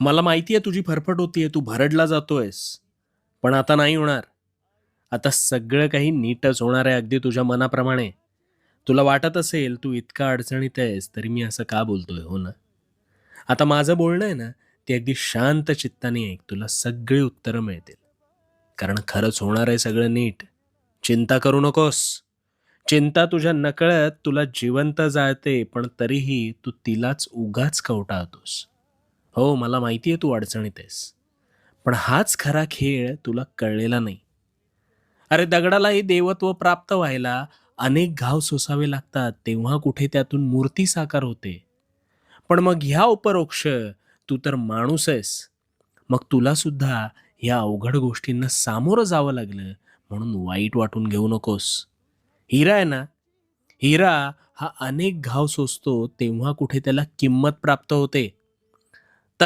मला माहिती आहे तुझी फरफट होतीये, तू भरडला जातोयस. पण आता नाही होणार. आता सगळं काही नीटच होणार आहे अगदी तुझ्या मनाप्रमाणे. तुला वाटत असेल तू इतका अडचणीत आहेस, तरी मी असं का बोलतोय, हो ना? आता माझं बोलणं आहे ना, ते अगदी शांत चित्ताने ऐक. तुला सगळी उत्तरं मिळतील. कारण खरंच होणार आहे सगळं नीट. चिंता करू नकोस. चिंता तुझ्या नकळत तुला जिवंत जाळते, पण तरीही तू तिलाच उगाच कवटाळतोस. हो, मला माहिती आहे तू अडचणीत आहेस. पण हाच खरा खेळ तुला कळलेला नाही. अरे दगडालाही देवत्व प्राप्त व्हायला अनेक घाव सोसावे लागतात, तेव्हा कुठे त्यातून मूर्ती साकार होते. पण मग ह्या उपरोक्ष तू तर माणूस आहेस. मग तुला सुद्धा या अवघड गोष्टींना सामोरं जावं लागलं म्हणून वाईट वाटून घेऊ नकोस. हिरा आहे ना, हिरा हा अनेक घाव सोसतो तेव्हा कुठे त्याला किंमत प्राप्त होते.